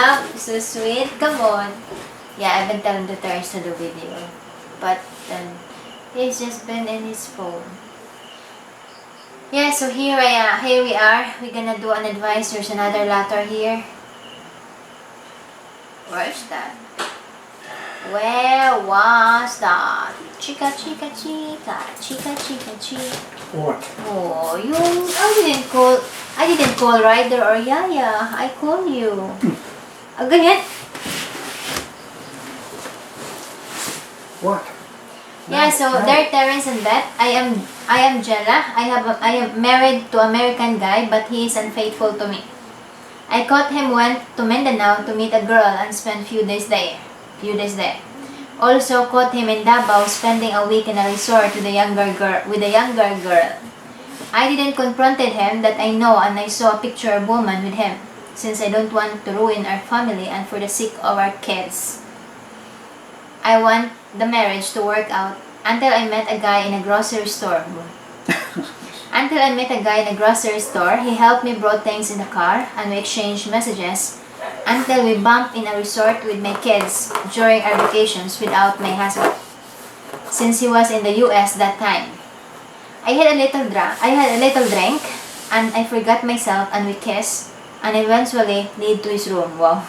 love, so sweet. Come on. Yeah, I've been telling the Terrence to do video. But then, he's just been in his phone. Yeah, so here we are. We're gonna do an advice. There's another letter here. Where's that? Where was that? Chica, chica, chica, chica, chica, chica. What? Oh, I didn't call Ryder or Yaya. I call you. Ganyan. What? Yeah, so they're Terrence and Beth. I am Jella. I am married to American guy, but he is unfaithful to me. I caught him went to Mindanao to meet a girl and spent few days there. Also caught him in Davao spending a week in a resort with a younger girl. I didn't confronted him that I know and I saw a picture of a woman with him, since I don't want to ruin our family and for the sake of our kids. I want the marriage to work out until I met a guy in a grocery store. He helped me brought things in the car and we exchanged messages until we bumped in a resort with my kids during our vacations without my husband, since he was in the US that time. I had a little drink and I forgot myself and we kissed and eventually lead to his room. Wow,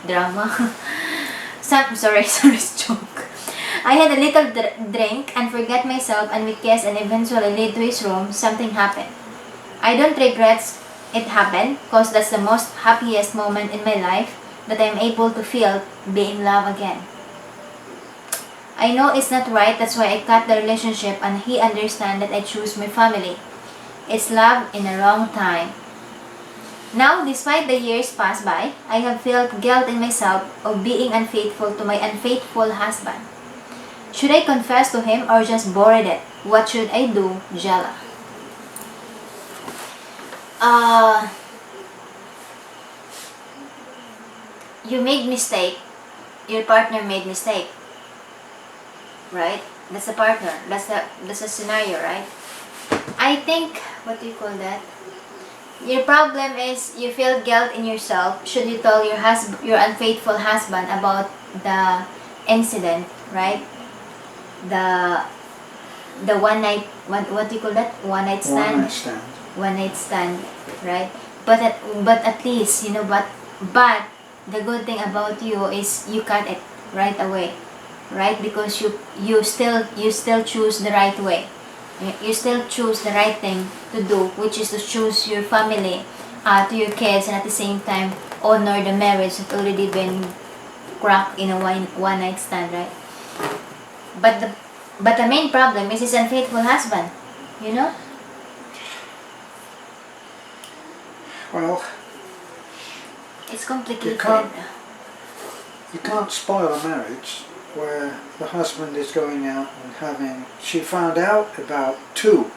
drama. Sorry, joke. I had a little drink and forgot myself and we kissed and eventually lead to his room. Something happened. I don't regret it happened because that's the most happiest moment in my life that I'm able to feel being loved again. I know it's not right, that's why I cut the relationship and he understands that I choose my family. It's love in a wrong time. Now, despite the years passed by, I have felt guilt in myself of being unfaithful to my unfaithful husband. Should I confess to him or just bury it? What should I do, Jella? You made mistake. Your partner made mistake. Right? That's the partner. That's the scenario, right? I think, what do you call that? Your problem is you feel guilt in yourself. Should you tell your unfaithful husband about the incident, right? The one night, what do you call that? One night stand. One night stand, right? But at least but the good thing about you is you cut it right away, right? Because you still choose the right way. You still choose the right thing to do, which is to choose your family, to your kids, and at the same time honor the marriage that already been cracked in a one night stand, right? But the main problem is his unfaithful husband, Well, it's complicated. You can't spoil a marriage where the husband is going out and having... She found out about two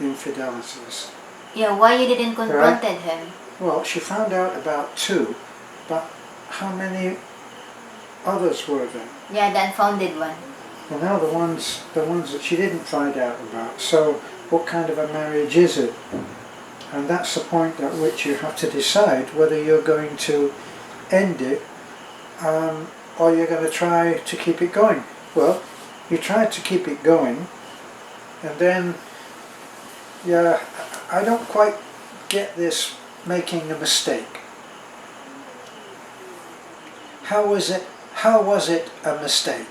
infidelities. Yeah, why you didn't confronted him? Well, she found out about two, but how many others were there? Yeah, the unfounded one. Well, now the ones that she didn't find out about. So what kind of a marriage is it? And that's the point at which you have to decide whether you're going to end it or you're going to try to keep it going. Well, you tried to keep it going, and then, yeah, I don't quite get this making a mistake. How was it a mistake?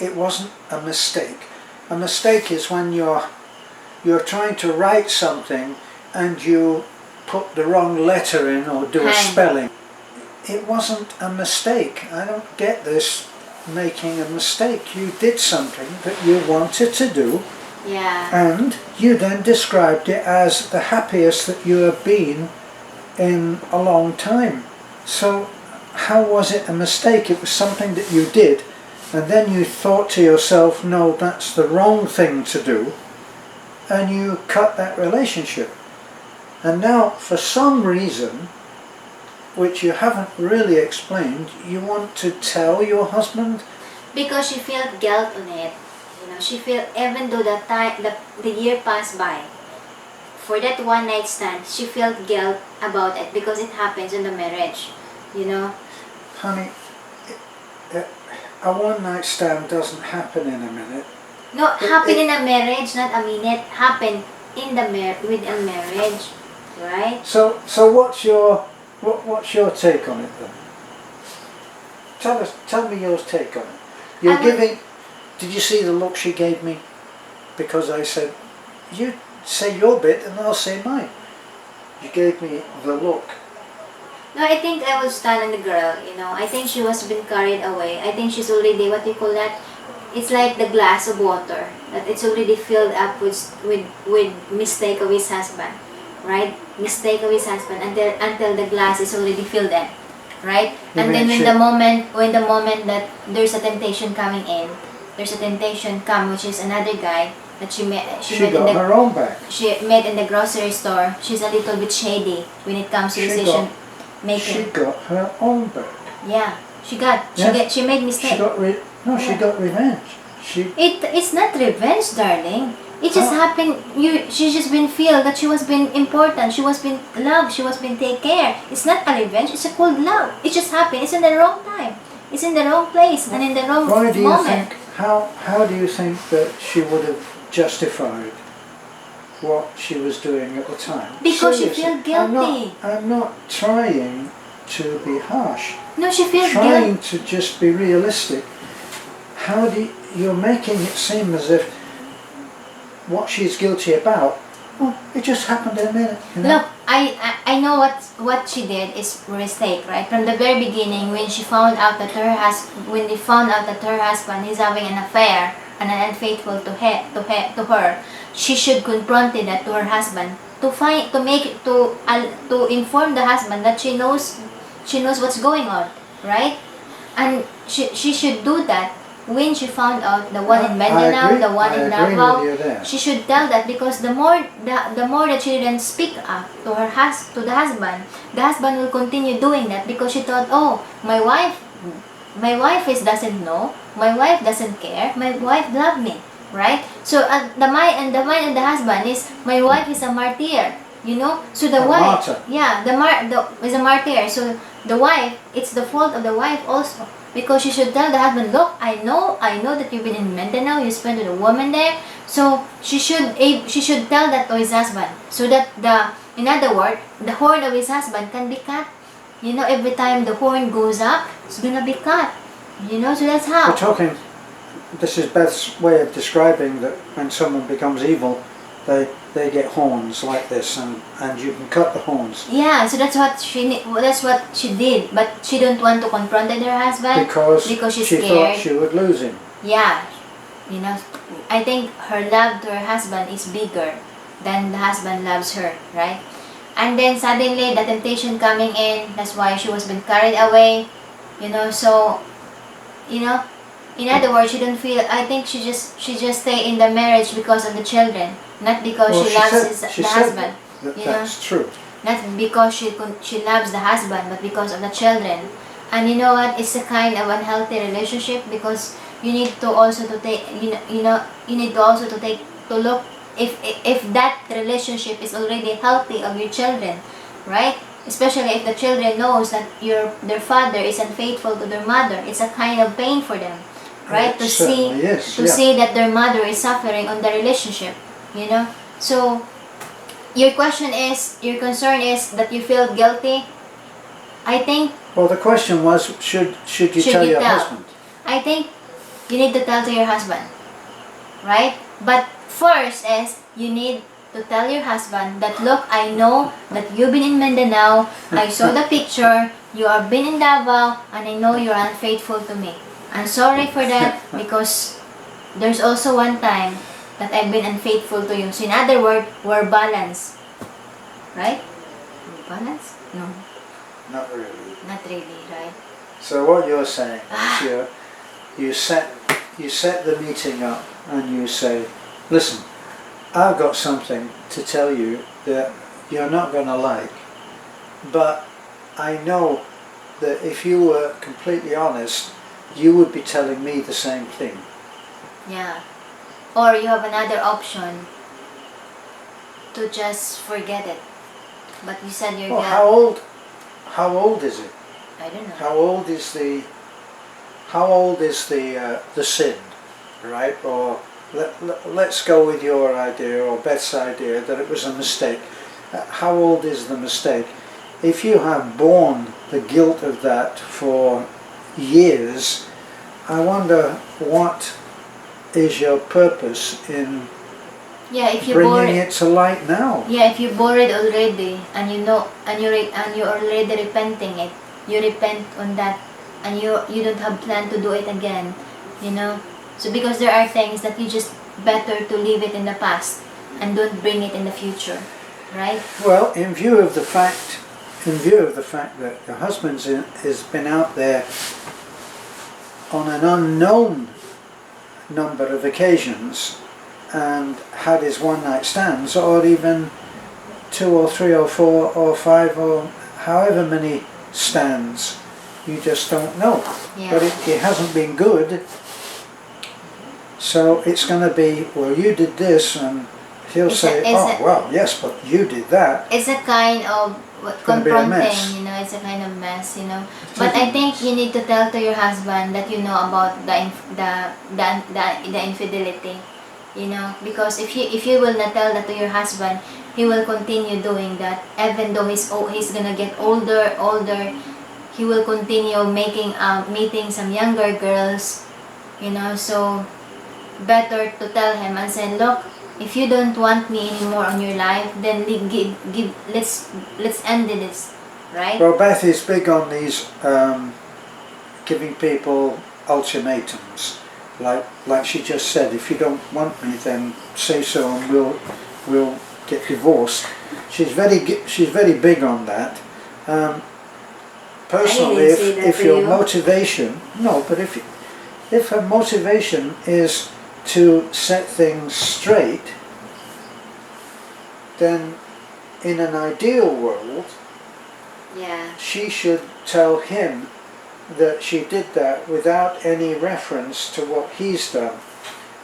It wasn't a mistake. A mistake is when you're trying to write something and you put the wrong letter in or do a spelling. It wasn't a mistake. I don't get this making a mistake. You did something that you wanted to do, and you then described it as the happiest that you have been in a long time. So how was it a mistake? It was something that you did, and then you thought to yourself, no, that's the wrong thing to do, and you cut that relationship. And now, for some reason, which you haven't really explained, you want to tell your husband? Because she felt guilt on it. She felt, even though the year passed by, for that one night stand, she felt guilt about it because it happens in the marriage, you know. Honey, a one night stand doesn't happen in a minute. No, happen in a marriage, not a minute. Happen in the with a marriage, right? So what's your take on it then? Tell me your take on it. You're giving. Did you see the look she gave me? Because I said, you say your bit and I'll say mine. You gave me the look. No, I think I was standing the girl, you know. I think she was been carried away. I think she's already, what do you call that? It's like the glass of water that it's already filled up with mistake of his husband, right? Mistake of his husband until the glass is already filled in, right? And then when the moment that there's a temptation coming in, there's a temptation which is another guy that she met got her own back. She met in the grocery store. She's a little bit shady when it comes to decision making. She got her own back. Yeah, she made mistake. She got revenge. It's not revenge, darling. It just happened. She's just been feel that she was being important. She was being loved. She was being take care. It's not a revenge. It's a cold love. It just happened. It's in the wrong time. It's in the wrong place and in the wrong moment. How do you think that she would have justified what she was doing at the time? Because she feels guilty. I'm not trying to be harsh. No, she feels guilty. Trying to just be realistic. You're making it seem as if what she's guilty about, well, it just happened in a minute. You know? Look, I know what she did is a mistake, right? From the very beginning, when they found out that her husband is having an affair and unfaithful to her, she should confront that to her husband to inform the husband that she knows what's going on, right? And she should do that. When she found out the one in Mindanao, the one in Davao, she should tell that, because the more that she didn't speak up to the husband will continue doing that, because she thought, oh, my wife doesn't know, my wife doesn't care, my wife loves me, right? So the mind of the husband is, my wife is a martyr, you know. So the wife, is a martyr. So the wife, it's the fault of the wife also. Because she should tell the husband, look, I know that you've been in Mindanao, you spent with a woman there. So she should tell that to his husband, so that in other words, the horn of his husband can be cut. You know, every time the horn goes up, it's gonna be cut. You know, so that's how. This is Beth's way of describing that when someone becomes evil, they get horns like this, and you can cut the horns. Yeah, so that's what she did, but she don't want to confront her husband because she's she scared. Thought she would lose him. Yeah, you know, I think her love to her husband is bigger than the husband loves her, right? And then suddenly the temptation coming in, that's why she was being carried away, you know. So, you know, in other words, she don't feel. I think she just stay in the marriage because of the children, not because she loves the husband. That's true. Not because she loves the husband, but because of the children. And you know what? It's a kind of unhealthy relationship, because you need to also to take to look if that relationship is already healthy of your children, right? Especially if the children knows that their father is unfaithful to their mother. It's a kind of pain for them, right? To see that their mother is suffering on the relationship, you know. So your concern is that you feel guilty. I think. Well, the question was, should you tell your husband? I think you need to tell to your husband, right? But first is you need to tell your husband that, look, I know that you've been in Mindanao, I saw the picture, you have been in Davao, and I know you're unfaithful to me. I'm sorry for that, because there's also one time that I've been unfaithful to you. So in other words, we're balanced. Right? Balanced? No. Not really. Not really, right? So what you're saying is you set the meeting up and you say, listen, I've got something to tell you that you're not going to like, but I know that if you were completely honest, you would be telling me the same thing. Yeah. Or you have another option. to just forget it. But you said you're Well, glad. how old is it? I don't know. How old is the sin, right? Or let's go with your idea or Beth's idea that it was a mistake. How old is the mistake? If you have borne the guilt of that for years, I wonder what is your purpose in Yeah, if you bore bringing it to light now? Yeah, if you bore it already and you know and you're already repenting it, you repent on that, and you don't have plan to do it again, you know. So because there are things that you just better to leave it in the past and don't bring it in the future, right? Well, in view of the fact that your husband's has been out there on an unknown number of occasions and had his one-night stands, or even 2 or 3 or 4 or 5 or however many stands, you just don't know. Yeah. But it hasn't been good, so it's going to be, well, you did this, and he'll say, well, yes, but you did that. It's a kind of gonna be a mess. confronting, you know, it's a kind of mess, you know. But I think you need to tell to your husband that you know about the infidelity, you know, because if you will not tell that to your husband, he will continue doing that. Even though he's gonna get older, he will continue meeting some younger girls, you know. So better to tell him and say, look, if you don't want me anymore on your life, then let's end this, right? Well, Beth is big on these giving people ultimatums, like she just said. If you don't want me, then say so, and we'll get divorced. She's very big on that. Personally, if your motivation, no, but if her motivation is to set things straight, then in an ideal world, Yeah. she should tell him that she did that without any reference to what he's done,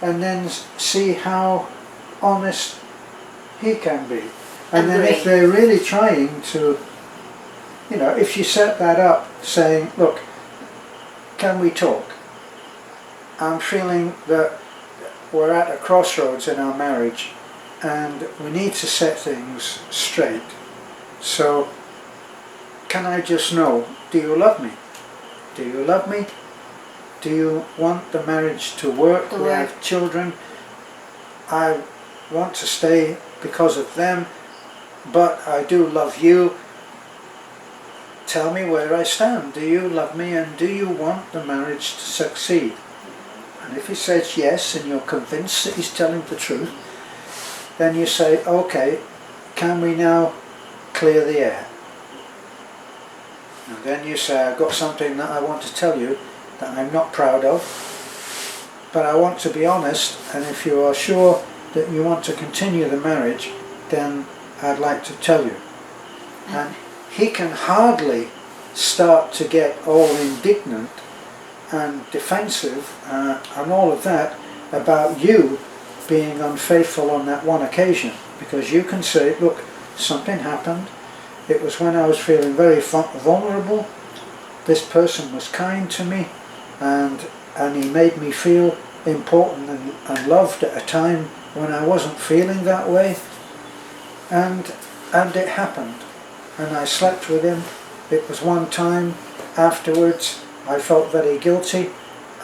and then see how honest he can be. And then if they're really trying to, you know, if you set that up saying, look, can we talk? I'm feeling that we're at a crossroads in our marriage and we need to set things straight. So can I just know, do you love me? Do you love me? Do you want the marriage to work? We have children. I want to stay because of them, but I do love you. Tell me where I stand. Do you love me, and do you want the marriage to succeed? And if he says yes, and you're convinced that he's telling the truth, then you say, okay, can we now clear the air? And then you say, I've got something that I want to tell you that I'm not proud of, but I want to be honest, and if you are sure that you want to continue the marriage, then I'd like to tell you. And he can hardly start to get all indignant and defensive and all of that about you being unfaithful on that one occasion, because you can say, look, something happened. It was when I was feeling very vulnerable. This person was kind to me, and he made me feel important and loved at a time when I wasn't feeling that way, and it happened, and I slept with him. It was one time. Afterwards I felt very guilty,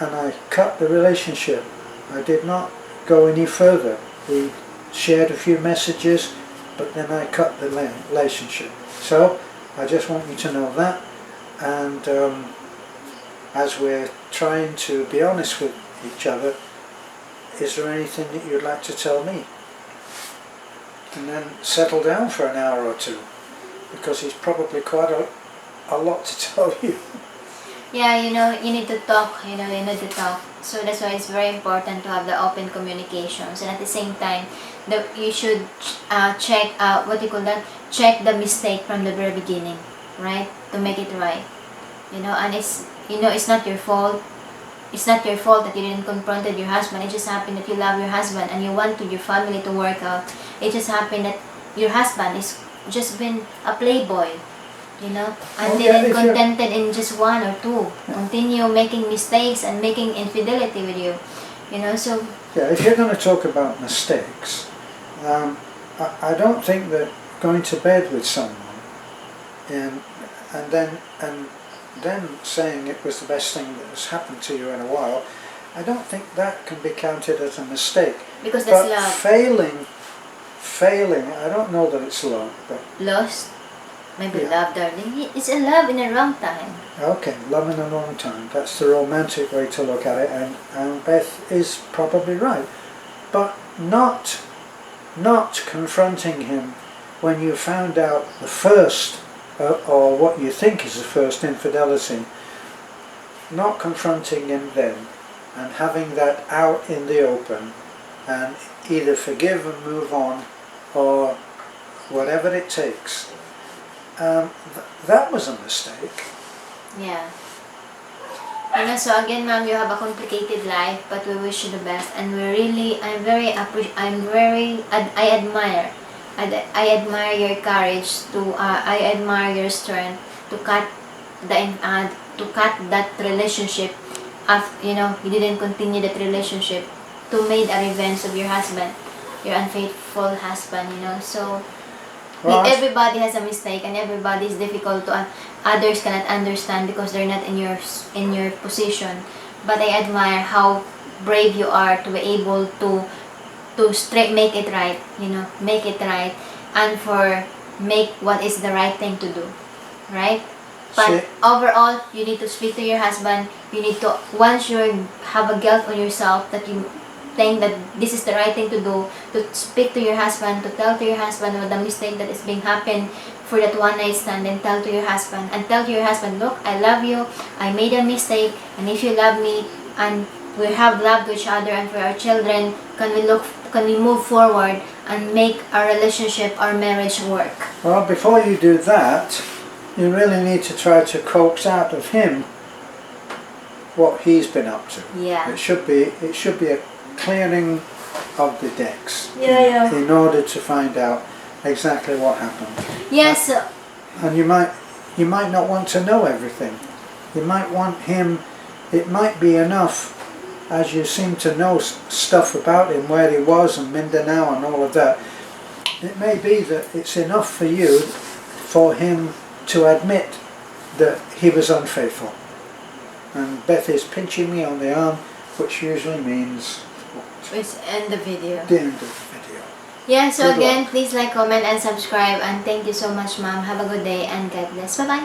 and I cut the relationship. I did not go any further. We shared a few messages, but then I cut the relationship. So I just want you to know that, and as we're trying to be honest with each other, is there anything that you'd like to tell me? And then settle down for an hour or two, because he's probably quite a lot to tell you. Yeah, you know, you need to talk, you need to talk. So that's why it's very important to have the open communications, and at the same time, you should check check the mistake from the very beginning, right? To make it right, and it's not your fault. It's not your fault that you didn't confront your husband. It just happened that you love your husband and you want your family to work out. It just happened that your husband is just been a playboy, you know, and Oh, yeah, didn't if you're- contented in just one or two, continue making mistakes and making infidelity with you, you know. So Yeah, if you're going to talk about mistakes, I don't think that going to bed with someone and then saying it was the best thing that has happened to you in a while, I don't think that can be counted as a mistake. because that's But love. failing, I don't know that it's love, but Lost, maybe Yeah. love, darling. It's a love in a wrong time. okay, love in a long time. That's the romantic way to look at it, and Beth is probably right. But not confronting him when you found out the first, or what you think is the first infidelity, not confronting him then, and having that out in the open, and either forgive and move on, or whatever it takes. That was a mistake. Yeah. You know, so again, ma'am, you have a complicated life, but we wish you the best, and we really, I admire your courage I admire your strength to cut that relationship. You know, you didn't continue that relationship to made a revenge of your husband, your unfaithful husband. You know, so Well, everybody has a mistake, and everybody is difficult to others cannot understand because they're not in your position. But I admire how brave you are to be able to make it right, you know, make it right, and for make what is the right thing to do, right? But See- overall, you need to speak to your husband. You need to, once you have a guilt on yourself that you think that this is the right thing to do, to speak to your husband, to tell to your husband what the mistake that is being happened for that one night stand, and tell to your husband, look, I love you, I made a mistake, and if you love me and we have love to each other and for our children, can we move forward and make our relationship, our marriage work? Well, before you do that, you really need to try to coax out of him what he's been up to. Yeah. It should be a clearing of the decks. Yeah. In order to find out exactly what happened. Yes. And you might not want to know everything. You might want him. It might be enough, as you seem to know stuff about him, where he was and Mindanao and all of that. It may be that it's enough for him to admit that he was unfaithful. And Beth is pinching me on the arm, which usually means what? Let's end the video. The end of the video. Yeah, so Good again, luck. please like, comment, and subscribe. And thank you so much, ma'am. Have a good day and God bless. Bye-bye.